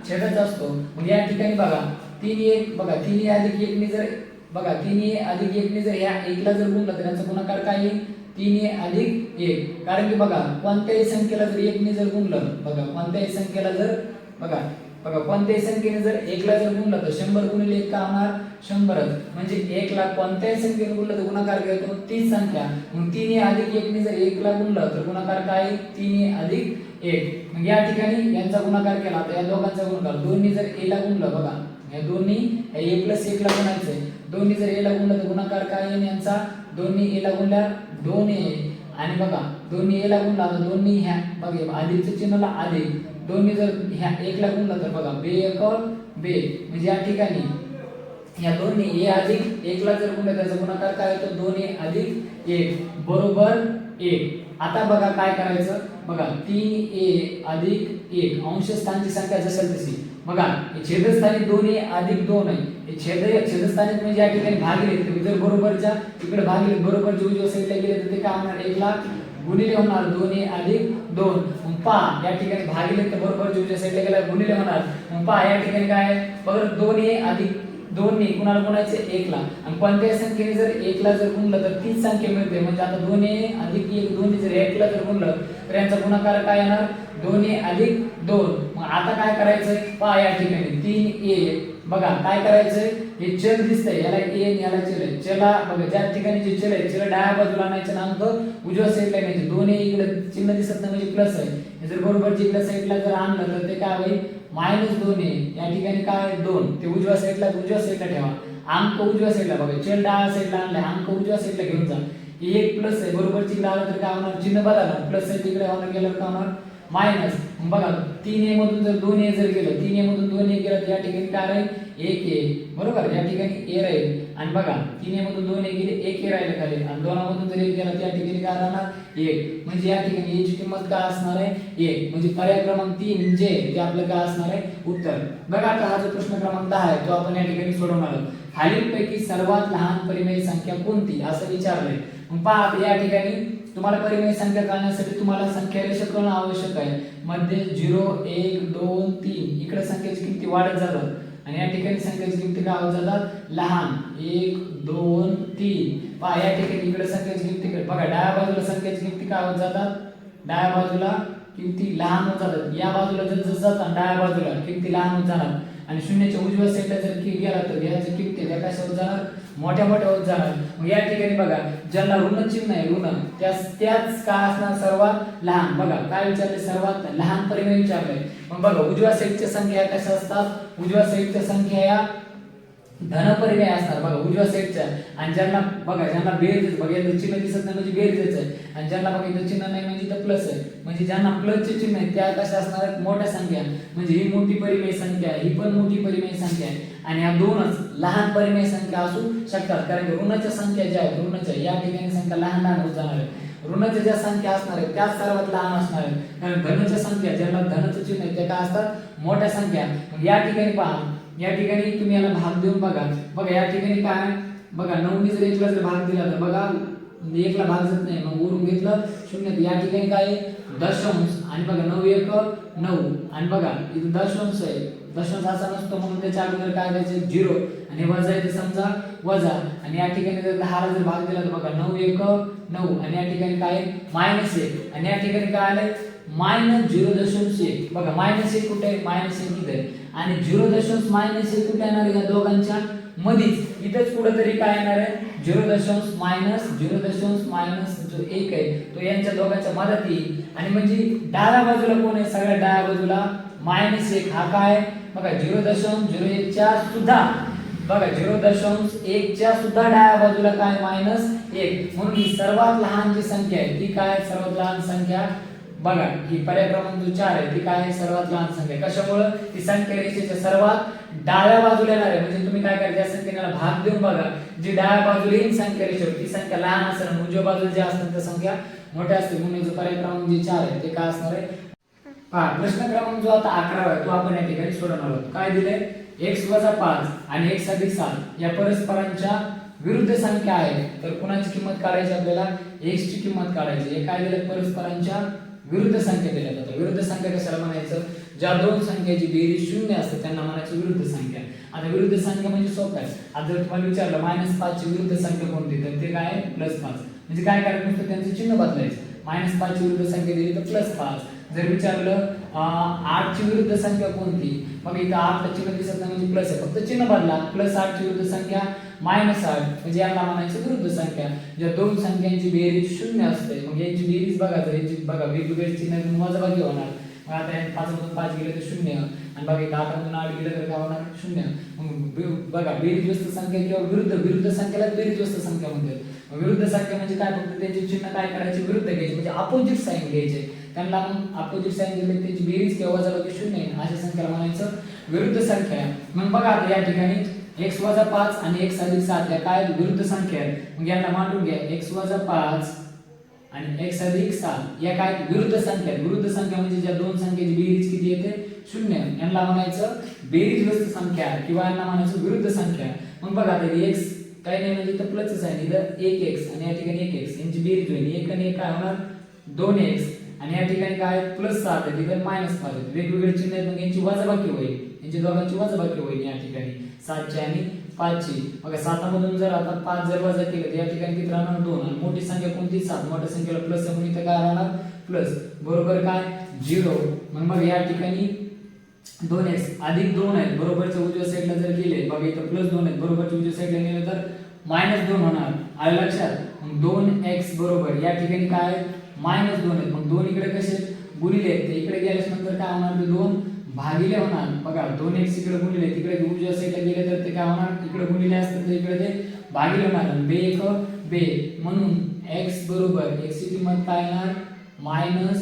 छेदाचा असतो. मग या ठिकाणी बघा 3a बघा 3a अधिक 1 ने जर बघा 3a अधिक 1 ने जर या 1 ला जर गुणलं तर याचा गुणाकार काय येईल? 3a अधिक 1. कारण की बघा कोणत्याही संख्येला जर 1 ने जर गुणलं बघा कोणत्याही संख्येला जर बघा कोणत्याही संख्येने जर 1 ला जर गुणलं तर 100 गुणिले 1 काय होणार? 100च. म्हणजे 1 ला कोणत्याही संख्येने गुणलं तर गुणाकार काय होतो? तीच संख्या. मग 3a अधिक 1 ने जर 1 ला गुणलं तर गुणाकार काय? 3a अधिक 1. मग या ठिकाणी यांचा गुणाकार केला तर या दोघांचा गुणाकार 2 ने जर a ला गुणलं बघा या दोन्ही a प्लस 1 ला गुणायचंय. 2 ने जर a ला गुणलं तर गुणाकार काय येईल यांचा? 2 ने a ला गुणल्या 2a आणि बघा 2 ने a ला गुणला तर 2 ने ह्या बघा अधिकच्या चिन्हाला अधिक 2 ने जर ह्या 1 ला गुणला तर बघा बे एक बे. म्हणजे या ठिकाणी या 2 ने a अधिक 1 ला जर गुणलं त्याचा गुणाकार काय होतो? 2a अधिक 1 बरोबर 1. आता बघा काय करायचं? बघा 3a अधिक 1 अंशस्थानची संख्या जसेल तशी. बघा छेदस्थानी 2a अधिक 2 आहे. छेदस्थानी म्हणजे या ठिकाणी भागिले जर बरोबरच्या इकडे भागिले बरोबरच्या उजव्या साईडला गेले तर ते काय होणार? 1 ला गुणिले होणार 2a अधिक 2. मग पहा या ठिकाणी भागिले तर बरोबरच्या उजव्या साईडला गेला गुणिले होणार. मग पहा या ठिकाणी काय आहे? बघा 2a अधिक 2 ने कुणाला गुणायचे? 1 ला. आणि कोणत्याही संख्येने जर 1 ला जर गुणलं तर तीच संख्या मिळते. म्हणजे आता 2a अधिक 1 2 ने जर 1 ला जर गुणलं तर यांचा गुणाकार काय येणार? 2a अधिक 2. मग आता काय करायचंय? पहा या ठिकाणी 3a बघा काय करायचंय? हे चल दिसतंय याला a आणि याला चल आहे. चला बघा ज्या ठिकाणी जे चल आहे चल डाव्या बाजूला आणायचे आणि अंक उजव्या साईडला न्यायचे. 2a इकडे चिन्ह दिसत नाही म्हणजे प्लस आहे. हे जर बरोबर इकडे साईडला जर आणलं तर ते काय होईल? -2a. या ठिकाणी काय 2 ते उजव्या साईडला ठेवा. अंक उजव्या साईडला बघा चल डाव्या साईडला आणलाय अंक उजव्या साईडला घेऊन जा. एक प्लस आहे बरोबर तिकडे आलं तर काय होणार चिन्ह बदलणार प्लस आहे तिकडे होणार गेल्यावर काय होणार मायनस बघा 3a मधून जर 2a जर गेलं 3a मधून 2a गेलं तर या ठिकाणी काय राहील 1a बरोबर या ठिकाणी a राहील आणि बघा 3a मधून 2a गेले 1a राहिलं खाली आणि 2 मधून जर 1 गेला त्या ठिकाणी काय राहणार 1 म्हणजे या ठिकाणी a ची किंमत काय असणार आहे 1 म्हणजे पर्याय क्रमांक 3 जे ते आपलं काय असणार आहे उत्तर बघा आता हा जो प्रश्न क्रमांक 10 आहे तो आपण या ठिकाणी सोडवणार आहोत खालीलपैकी सर्वात लहान परिमेय संख्या कोणती असं विचारलंय मग पहा या ठिकाणी तुम्हाला परिमेय संख्या काढण्यासाठी तुम्हाला संख्या रेषा करणं आवश्यक आहे मध्ये 0 1 2 3 इकडे संख्येची किमती वाढत जातात आणि या ठिकाणी संख्येची किमती काय होत जातात लहान 1 2 3 पहा या ठिकाणी इकडे संख्येची किमती बघा डाव्या बाजूला संख्येची किमती काय होत जातात डाव्या बाजूला किमती लहान होत जातात या बाजूला जर जातात डाव्या बाजूला किमती लहान होत जाणार आणि शून्याच्या उजव्या साईडला जर गेला तर याची किमती त्या कशा होत जाणार मोठ्या मोठ्या होत जाणार मग या ठिकाणी बघा ज्यांना ऋण चिन्ह आहे ऋण त्याच काय असणार सर्वात लहान बघा काय विचारले सर्वात लहान परिमेय विचारले मग बघा उजव्या साईडच्या संख्या कशा असतात उजव्या साईडच्या संख्या या धन परिमेय असणार बघा उजव्या साईडच्या आणि ज्यांना बघा ज्यांना बेरीज बघा इथं चिन्ह दिसत नाही म्हणजे बेरीजच आहे आणि ज्यांना बघा इथं चिन्ह नाही म्हणजे इथं प्लस आहे म्हणजे ज्यांना प्लसचे चिन्ह आहे त्या कशा असणार आहेत मोठ्या संख्या म्हणजे ही मोठी परिमेय संख्या ही पण मोठी परिमेय संख्या आहे आणि या दोनच लहान परिमेय संख्या असू शकतात कारण की ऋणाच्या संख्या ज्या आहेत ऋणाच्या या ठिकाणी संख्या लहान लहान होत जाणार आहे ऋणाच्या ज्या संख्या असणार आहेत त्या सर्वात लहान असणार आहेत कारण धनाच्या संख्या ज्यांना धनाचं चिन्ह आहे त्या काय असतात मोठ्या संख्या या ठिकाणी पहा या ठिकाणी तुम्ही याला भाग देऊन बघा या ठिकाणी काय बघा 9 ने जर 1 ला जर भाग दिला तर बघा 1 ला भाग जात नाही मग वरून घेतलं 0 या ठिकाणी काय आहे दशांश आणि बघा 9 1 9 आणि बघा इथे दशांश आहे दशांश असा नसतो म्हणून त्याच्या अगोदर काय द्यायचं 0 आणि वजा आहे समजा वजा आणि या ठिकाणी जर 10 ला जर भाग दिला तर बघा 9 1 9 आणि या ठिकाणी काय आहे -1 आणि या ठिकाणी काय आलंय -0.1 बघा -1 कुठे आहे -1 इथे आणि 0.1 कुठे येणार या दोघांच्या मध्येच इथेच कुठेतरी काय येणार आहे 0.1 जो 1 आहे तो यांच्या दोघांच्या मध्यात येईल आणि म्हणजे डाव्या बाजूला कोण आहे सगळ्या डाव्या बाजूला -1 हा काय बघा 0.01 च्या सुद्धा बघा 0.1 च्या सुद्धा डाव्या बाजूला काय -1 म्हणून ही सर्वात लहान जी संख्या आहे ती काय सर्वात लहान संख्या बघा ही पर्याय क्रमांक 4 आहे ती काय आहे सर्वात लहान संख्या कशामुळे ती संख्या रेषेच्या सर्वात डाव्या बाजूला येणार आहे म्हणजे तुम्ही काय करायचं या संख्येला भाग देऊन बघा जी डाव्या बाजूला येईल संख्या रेषेवर ती संख्या लहान असणार आणि उजव्या बाजूला जी असणार त्या संख्या मोठ्या असतील म्हणून जो पर्याय क्रमांक 4 आहे ते काय असणार आहे पहा प्रश्न क्रमांक जो आता 11 आहे तो आपण या ठिकाणी सोडवणार आहोत काय दिले x 5 आणि x 7 या परस्परांच्या विरुद्ध संख्या आहे तर कोणाची किंमत काढायची आपल्याला x ची किंमत काढायची हे काय दिले परस्परांच्या विरुद्ध संख्या दिल्या जातात विरुद्ध संख्या कशाला म्हणायचं ज्या दोन संख्येची बेरीज 0 असते त्यांना म्हणायचं विरुद्ध संख्या आता विरुद्ध संख्या म्हणजे सोपं आहे आता जर तुम्हाला विचारलं -5 ची विरुद्ध संख्या कोणती तर ते काय आहे +5 म्हणजे काय करायचं नुसतं त्यांचं चिन्ह बदलायचं -5 ची विरुद्ध संख्या दिली तर +5 जर विचारलं 8 ची विरुद्ध संख्या कोणती मग इथं 8 ला चिन्ह दिसत नाही म्हणजे प्लस आहे फक्त चिन्ह बदला +8 ची विरुद्ध संख्या -8 म्हणजे याला म्हणायचं विरुद्ध संख्या ज्या दोन संख्यांची बेरीज 0 असते मग यांची बेरीज बघा जर यांची बघा वेगवेगळे चिन्ह वजाबाकी होणार मग आता 5 मधून 5 गेले तर 0 आणि बघा इथं 8 मधून 8 गेले तर काय होणार 0 मग बघा बेरीज वस्त संख्या किंवा विरुद्ध संख्येला बेरीज वस्त संख्या म्हणतात विरुद्ध संख्या म्हणजे काय फक्त त्यांचे चिन्ह काय करायचे विरुद्ध घ्यायचे म्हणजे अपोजिट साइन घ्यायचे त्यांना मग अपोजिट साइन दिले त्याची बेरीज किंवा वजाबाकी 0 आहे अशा संख्याला म्हणायचं विरुद्ध संख्या मग बघा आता या ठिकाणी x 5 आणि x 7 या काय विरुद्ध संख्या आहेत मग यांना मांडून घ्या x 5 आणि x 7 या काय विरुद्ध संख्या आहेत विरुद्ध संख्या म्हणजे ज्या दोन संख्येची बेरीज किती येते 0 यांना म्हणायचं बेरीज वस्त संख्या किंवा यांना म्हणायचं विरुद्ध संख्या मग बघा आता x काय नाही म्हणजे इथं प्लसच आहे इथं 1x आणि या ठिकाणी 1x यांची बेरीज होईल 1 आणि 1 काय होणार 2x आणि या ठिकाणी काय +7 आहे तिथे -5 आहे वेगवेगळे चिन्ह आहेत मग यांची वजाबाकी होईल यांची दोघांची वजाबाकी होईल या ठिकाणी 7 ची आणि 5 ची बघा 7 मधून जर आता 5 जर वजा केलं तर या ठिकाणी किती राहणार 2 आणि मोठी संख्या कोणती 7 मोठ्या संख्येला प्लस आहे म्हणून इथे काय राहणार प्लस बरोबर काय 0 मग या ठिकाणी 2x अधिक 2 आहेत बरोबरच्या उजव्या साईडला जर गेले बघा इथं +2 आहेत बरोबरच्या उजव्या साईडला गेले तर -2 होणार आलं लक्षात मग 2x बरोबर या ठिकाणी काय -2 आहेत मग 2 इकडे कसे गुणिले आहेत ते इकडे गेल्यानंतर काय होणार ते 2 भागिले होणार बघा 2x इकडे गुणिले तिकडे उजव्या साईडला गेले तर ते काय होणार इकडे गुणिले असतात तर इकडे ते भागिले होणार बे 1 बे म्हणून x बरोबर x ची किंमत काय येणार -1.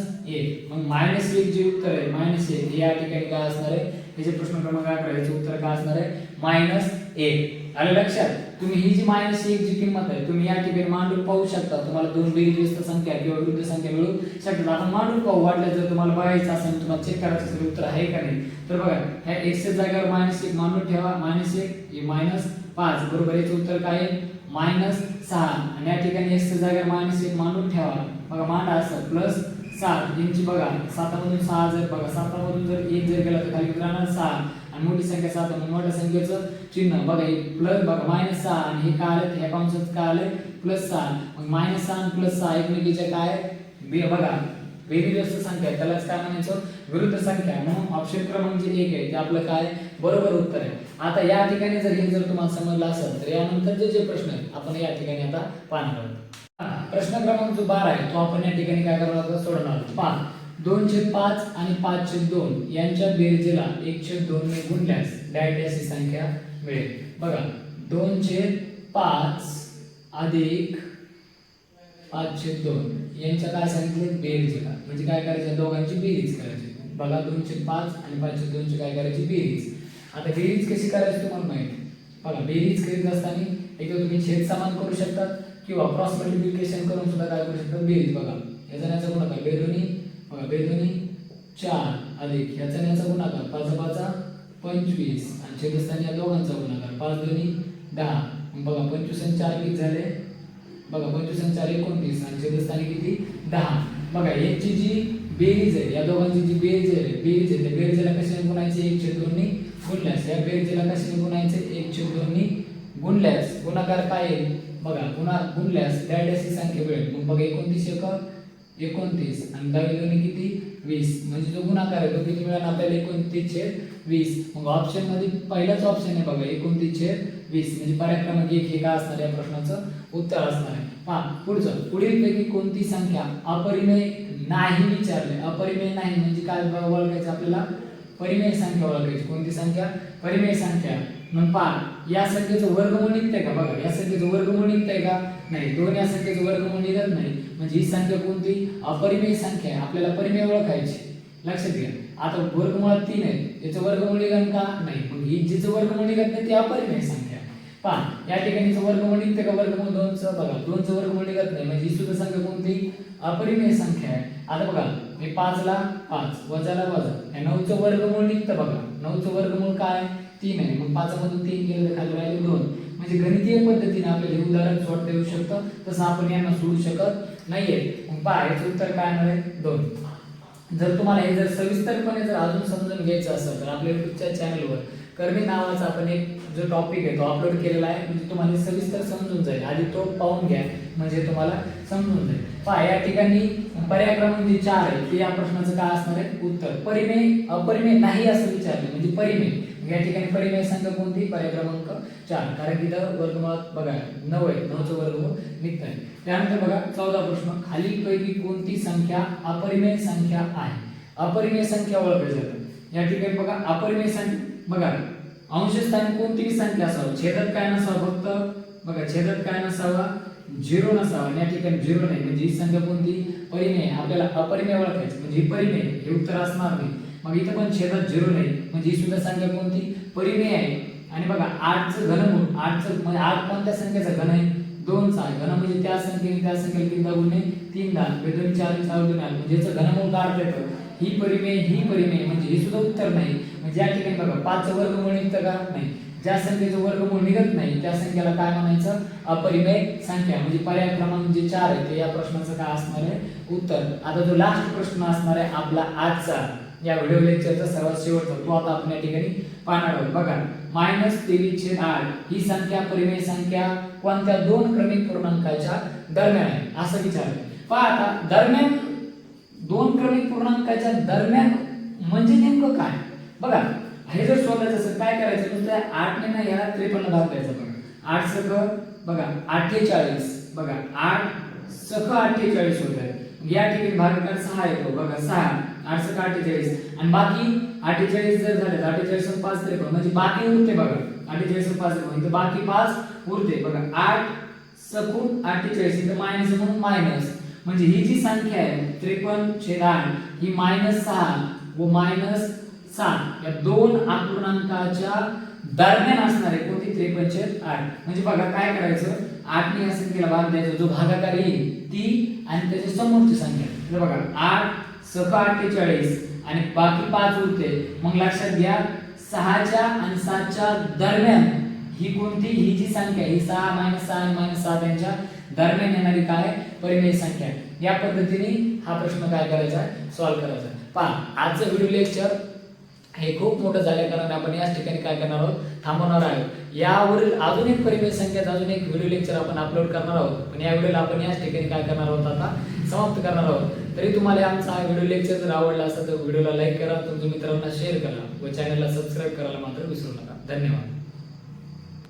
मग -1 जे उत्तर आहे -1 या ठिकाणी काय असणार आहे, याचे प्रश्न क्रमांक 11 याचे उत्तर काय असणार आहे -1. आलं लक्षात. तुम्ही ही जी -1 जी किंमत आहे तुम्ही या ठिकाणी मांडून पाहू शकता. तुम्हाला दोन बेरीज संख्या किंवा विरुद्ध संख्या मिळू शकतात. आपण मांडून पाहू. वाटलं जर तुम्हाला बघायचं असेल तुम्हाला चेक करायचं असेल उत्तर आहे का नाही, तर बघा ह्या x च्या जागेवर -1 मांडून ठेवा. -1 हे -5 बरोबर याचे उत्तर काय आहे -6. आणि या ठिकाणी x च्या जागेवर -1 मांडून ठेवा. बघा मांडा असं +7 यांची बघा 7 मधून 6 जर बघा 7 मधून जर 1 जर गेला तर खाली राहणार 6 आणि मोठी संख्या 7 म्हणून मोठ्या संख्येचं चिन्ह बघा हे प्लस बघा -6 आणि हे काय आलं ह्या कंसात काय आलं +6. मग -6 आणि +6 एकमेकीच्या काय बघा बेरीज संख्या आहे त्यालाच काय म्हणायचं विरुद्ध संख्या. म्हणून ऑप्शन क्रमांक जे 1 आहे ते आपलं काय बरोबर उत्तर आहे. आता या ठिकाणी जर हे जर तुम्हाला समजलं असेल तर यानंतर जे प्रश्न आहेत आपण या ठिकाणी आता पाहणार आहोत. प्रश्न क्रमांक जो 12 आहे तो आपण या ठिकाणी काय करणार आहोत सोडवणार आहोत. पहा 2/5 आणि 5/2 यांच्या बेरजेला 1/2 ने गुणल्यास डायट अशी संख्या मिळेल. बघा 2/5 अधिक 5/2 यांच्या काय सांगितले बेरजेला म्हणजे काय करायचं दोघांची बेरीज करायची. बघा 2/5 आणि 5/2 ची काय करायची बेरीज. आता बेरीज कशी करायची तुम्हाला माहिती. बघा बेरीज करीत असताना एकदा तुम्ही छेद समान करू शकतात किंवा क्रॉस मल्टिप्लिकेशन करून सुद्धा काय करू शकता बेरीज. बघा याचा याचा गुणाकार बेदोनी बघा बेदोनी 4 अधिक याचा याचा गुणाकार 5 25 आणि छेदस्थानी या दोघांचा गुणाकार 5 दोन्ही 10. बघा 25 आणि 4 किती झाले बघा 25 आणि 4 29 आणि छेदस्थानी किती 10. बघा यांची जी बेरीज आहे या दोघांची जी बेरीज आहे त्या बेरीजला कशाने गुणायचे 1/2 ने गुणल्यास या बेरीजला कशाने गुणायचे 1/2 ने गुणल्यास गुणाकार काय येईल बघा गुणल्यास डायट अशी संख्या मिळेल. मग बघा 29 आणि 10 किती 20 म्हणजे जो गुणाकार आहे तो किती मिळाला आपल्याला 29/20. मग ऑप्शन मध्ये पहिलाच ऑप्शन आहे बघा 29/20 म्हणजे पर्याय क्रमांक 1 हे काय असणार या प्रश्नाचं उत्तर असणार आहे. पहा पुढील पैकी कोणती संख्या अपरिमेय नाही विचारले. अपरिमेय नाही म्हणजे काय ओळखायचं आपल्याला परिमेय संख्या ओळखायची. कोणती संख्या परिमेय संख्या. मग पहा या संख्येचं वर्गमूळ निघतंय का बघा या संख्येचं वर्गमूळ निघतंय का नाही. 2 या संख्येचं वर्गमूळ निघत नाही म्हणजे ही संख्या कोणती अपरिमेय संख्या आहे. आपल्याला परिमेय ओळखायची लक्षात घ्या. आता वर्गमूळात 3 आहे याचं वर्गमूळ निघत का नाही. मग ही जिचं वर्गमूळ निघत नाही ती अपरिमेय संख्या आहे. पहा या ठिकाणी वर्गमूळ निघते का वर्गमूळ 2चं बघा 2चं वर्गमूळ निघत नाही म्हणजे ही सुद्धा संख्या कोणती अपरिमेय संख्या आहे. आता बघा मी 5 ला 5 वजाला वजा या 9चं वर्गमूळ निघतं बघा 9चं वर्गमूळ काय 3 आहे. मग 5 मधून 3 गेले तर खाली राहिले 2 म्हणजे गणितीय पद्धतीने आपल्याला हे उदाहरण सोडता येऊ शकतं. तसं आपण यांना सोडू शकत नाहीये. मग पहा याचं उत्तर काय येणार आहे 2. जर तुम्हाला हे जर सविस्तरपणे जर अजून समजून घ्यायचं असेल तर आपल्या युट्यूबच्या चॅनलवर कर्मी नावाचा आपण एक जो टॉपिक आहे तो अपलोड केलेला आहे म्हणजे तुम्हाला सविस्तर समजून जाईल. आधी तो पाहून घ्या म्हणजे तुम्हाला समजून जाईल. पहा या ठिकाणी पर्याय क्रमांक जे 4 आहे ते या प्रश्नाचं काय असणार आहे उत्तर परिमेय अपरिमेय नाही असं विचारले म्हणजे परिमेय. या ठिकाणी परिमेय संख्या कोणती पर्याय क्रमांक 4 कारण की इथं वर्गमूळात बघा 9 आहे 9चं वर्गमूळ निघत आहे. त्यानंतर बघा 14 प्रश्न खालीलपैकी कोणती संख्या अपरिमेय संख्या आहे. अपरिमेय संख्या ओळखली जाते. या ठिकाणी बघा अपरिमेय संख्या बघा अंशस्थानी कोणतीही संख्या असावी छेदात काय नसावं फक्त बघा छेदात काय नसावा 0 नसावा. या ठिकाणी 0 नाही म्हणजे ही संख्या कोणती परिमेय. आपल्याला अपरिमेय ओळखायची म्हणजे ही परिमेय हे उत्तर असणार नाही. मग इथं पण छेदात 0 नाही म्हणजे ही सुद्धा संख्या कोणती परिमेय आहे. आणि बघा 8चं घनमूळ 8चं म्हणजे 8 कोणत्या संख्येचा घन आहे 2चा आहे. घन म्हणजे त्या संख्येला किती गुणिले 3 घात बेदोनी 4 4 2 म्हणजे याचं घनमूळ काढता येतं. ही परिमेय म्हणजे ही सुद्धा उत्तर नाही. म्हणजे या ठिकाणी बघा 5चं वर्गमूळ निघतं का नाही. ज्या संख्येचं वर्गमूळ निघत नाही त्या संख्येला काय म्हणायचं अपरिमेय संख्या म्हणजे पर्याय क्रमांक जे 4 आहे ते या प्रश्नाचं काय असणार आहे उत्तर. आता जो लास्ट प्रश्न असणार आहे आपला आजचा या व्हिडिओ लेक्चरचा सर्वात शेवटचा तो आता आपण या ठिकाणी पाहणार आहोत. बघा -23/8 ही संख्या परिमेय संख्या कोणत्या दोन क्रमिक पूर्णांकाच्या दरम्यान आहे असं विचारलं. पहा आता दरम्यान दोन क्रमिक पूर्णांकाच्या दरम्यान म्हणजे नेमकं काय बघा. हे जर शोधायचं असेल काय करायचं नुसतं 8 ने ना याला 53 भाग द्यायचा. बघा 8 सख बघा 48 बघा 8 सख 48 होत आहे. या ठिकाणी भागाकार 6 येतो बघा 6 8 सख 48 आणि बाकी 48 जर झाले 48 + 5 53 म्हणजे बाकी उरते बघा 48 + 5 म्हणजे बाकी 5 उरते बघा 8 सकून 48 इथं मायनस म्हणून मायनस, म्हणजे ही जी संख्या आहे 53/8 ही -6 व -7 या दोन अपूर्णांकाच्या दरम्यान असणारे कोणती 53/8. म्हणजे बघा काय करायचं, 8 ने या संख्येला भाग द्यायचा, जो भागाकार येईल ती आणि त्याची समोरची संख्या. तर बघा 8 6 48 आणि बाकी 5 उरते. मग लक्षात घ्या 6च्या आणि 7च्या दरम्यान ही कोणती, ही जी संख्या ही 6 -6 आणि -7 यांच्या दरम्यान येणारी काय परिमेय संख्या. या पद्धतीने हा प्रश्न काय करायचा, सॉल्व्ह करायचा. पहा आजचं व्हिडिओ लेक्चर हे खूप मोठं झाले कारण आपण याच ठिकाणी काय करणार आहोत, थांबवणार आहोत. यावरील अजून एक परिमेय संख्याचा अजून एक व्हिडिओ लेक्चर आपण अपलोड करणार आहोत, पण या व्हिडिओला आपण याच ठिकाणी काय करणार आहोत, आता समाप्त करणार आहोत. तरी तुम्हाला आमचा हा व्हिडिओ लेक्चर जर आवडला असेल तर व्हिडिओला लाईक करा, तुमच्या मित्रांना शेअर करा व चॅनलला सबस्क्राईब करायला मात्र विसरू नका. धन्यवाद.